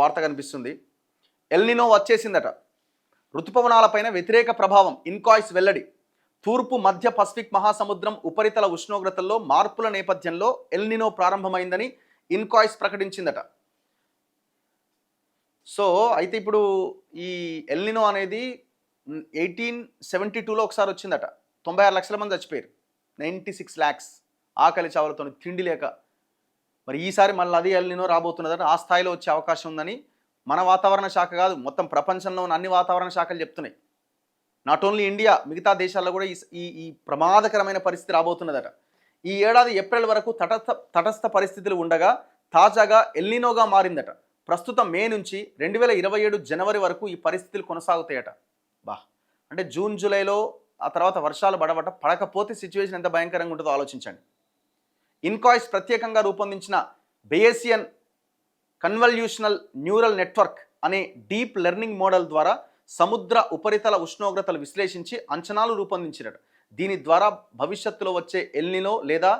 వార్త కనిపిస్తుంది. ఎల్నినో వచ్చేసిందట. రుతుపవనాలపైన వ్యతిరేక ప్రభావం ఇన్కాయిస్ వెల్లడి. తూర్పు మధ్య పసిఫిక్ మహాసముద్రం ఉపరితల ఉష్ణోగ్రతల్లో మార్పుల నేపథ్యంలో ఎల్నినో ప్రారంభమైందని ఇన్కాయిస్ ప్రకటించిందట. సో అయితే ఇప్పుడు ఈ ఎల్నినో అనేది 1872లో ఒకసారి వచ్చిందట. 96 లక్షల మంది చచ్చిపోయారు. 96 lakhs ఆకలి చావులతో తిండి లేక. మరి ఈసారి మళ్ళీ అది ఎల్నినో రాబోతున్నదట. ఆ స్థాయిలో వచ్చే అవకాశం ఉందని మన వాతావరణ శాఖ కాదు, మొత్తం ప్రపంచంలో ఉన్న అన్ని వాతావరణ శాఖలు చెప్తున్నాయి. నాట్ ఓన్లీ ఇండియా, మిగతా దేశాల్లో కూడా ఈ ప్రమాదకరమైన పరిస్థితి రాబోతున్నదట. ఈ ఏడాది ఏప్రిల్ వరకు తటస్థ పరిస్థితులు ఉండగా తాజాగా ఎల్నినోగా మారిందట. ప్రస్తుతం మే నుంచి 2027 జనవరి వరకు ఈ పరిస్థితులు కొనసాగుతాయట. అంటే జూన్ జూలైలో ఆ తర్వాత వర్షాలు పడకపోతే సిచ్యువేషన్ ఎంత భయంకరంగా ఉంటుందో ఆలోచించండి. ఇన్కాయిస్ ప్రత్యేకంగా రూపొందించిన బేయసియన్ కన్వల్యూషనల్ న్యూరల్ నెట్వర్క్ అనే డీప్ లెర్నింగ్ మోడల్ ద్వారా సముద్ర ఉపరితల ఉష్ణోగ్రతలు విశ్లేషించి అంచనాలు రూపొందించినట. దీని ద్వారా భవిష్యత్తులో వచ్చే ఎల్నినో లేదా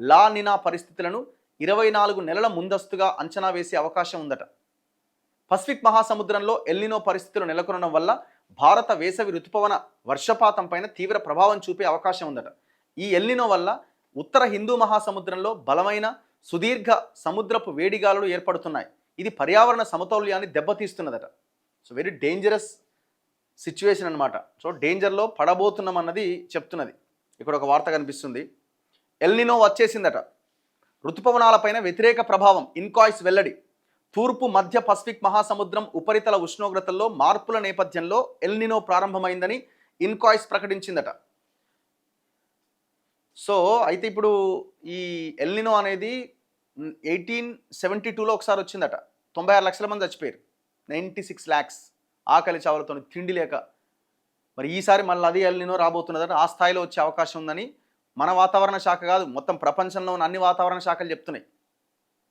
లా నినా పరిస్థితులను 24 నెలల ముందస్తుగా అంచనా వేసే అవకాశం ఉందట. పసిఫిక్ మహాసముద్రంలో ఎల్నినో పరిస్థితులు నెలకొనడం వల్ల భారత వేసవి ఋతుపవన వర్షపాతం పైన తీవ్ర ప్రభావం చూపే అవకాశం ఉందట. ఈ ఎల్నినో వల్ల ఉత్తర హిందూ మహాసముద్రంలో బలమైన సుదీర్ఘ సముద్రపు వేడిగాలులు ఏర్పడుతున్నాయి. ఇది పర్యావరణ సమతౌల్యాన్ని దెబ్బతీస్తున్నదట. సో వెరీ డేంజరస్ సిచ్యువేషన్ అనమాట. సో డేంజర్లో పడబోతున్నామన్నది చెప్తున్నది. ఇక్కడ ఒక వార్త కనిపిస్తుంది. ఎల్నినో వచ్చేసిందట. ఋతుపవనాలపైన వ్యతిరేక ప్రభావం ఇన్కాయిస్ వెల్లడి. తూర్పు మధ్య పసిఫిక్ మహాసముద్రం ఉపరితల ఉష్ణోగ్రతల్లో మార్పుల నేపథ్యంలో ఎల్నినో ప్రారంభమైందని ఇన్కాయిస్ ప్రకటించిందట. సో అయితే ఇప్పుడు ఈ ఎల్నినో అనేది 1872లో ఒకసారి వచ్చిందట. 96 లక్షల మంది చచ్చిపోయారు. 96 lakhs ఆకలి చావులతో తిండి లేక. మరి ఈసారి మళ్ళీ అది ఎల్నినో రాబోతున్నదట. ఆ స్థాయిలో వచ్చే అవకాశం ఉందని మన వాతావరణ శాఖ కాదు, మొత్తం ప్రపంచంలో ఉన్న అన్ని వాతావరణ శాఖలు చెప్తున్నాయి.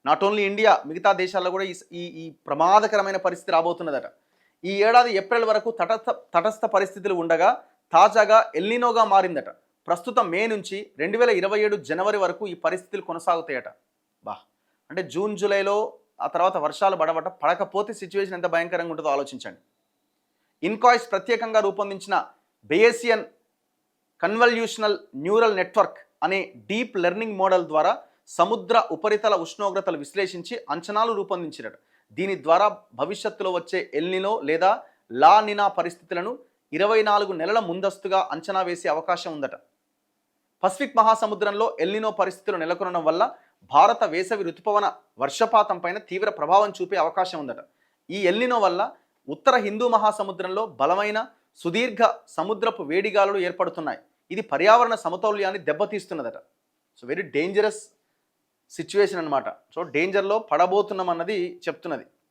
నాట్ ఓన్లీ ఇండియా, మిగతా దేశాల్లో కూడా ఈ ప్రమాదకరమైన పరిస్థితి రాబోతున్నదట. ఈ ఏడాది ఏప్రిల్ వరకు తటస్థ పరిస్థితులు ఉండగా తాజాగా ఎల్నినోగా మారిందట. ప్రస్తుతం మే నుంచి 2027 జనవరి వరకు ఈ పరిస్థితులు కొనసాగుతాయట. అంటే జూన్ జూలైలో ఆ తర్వాత వర్షాలు పడకపోతే సిచ్యువేషన్ ఎంత భయంకరంగా ఉంటుందో ఆలోచించండి. ఇన్కాయిస్ ప్రత్యేకంగా రూపొందించిన బేయసియన్ కన్వల్యూషనల్ న్యూరల్ నెట్వర్క్ అనే డీప్ లెర్నింగ్ మోడల్ ద్వారా సముద్ర ఉపరితల ఉష్ణోగ్రతలు విశ్లేషించి అంచనాలు రూపొందించినట. దీని ద్వారా భవిష్యత్తులో వచ్చే ఎల్నినో లేదా లా నినా పరిస్థితులను 24 నెలల ముందస్తుగా అంచనా వేసే అవకాశం ఉందట. పసిఫిక్ మహాసముద్రంలో ఎల్నినో పరిస్థితులు నెలకొనడం వల్ల భారత వేసవి ఋతుపవన వర్షపాతం పైన తీవ్ర ప్రభావం చూపే అవకాశం ఉందట. ఈ ఎల్నినో వల్ల ఉత్తర హిందూ మహాసముద్రంలో బలమైన సుదీర్ఘ సముద్రపు వేడిగాలులు ఏర్పడుతున్నాయి. ఇది పర్యావరణ సమతౌల్యాన్ని దెబ్బతీస్తున్నదట. సో వెరీ డేంజరస్ సిచ్యువేషన్ అనమాట. సో డేంజర్లో పడబోతున్నామన్నది చెప్తున్నది.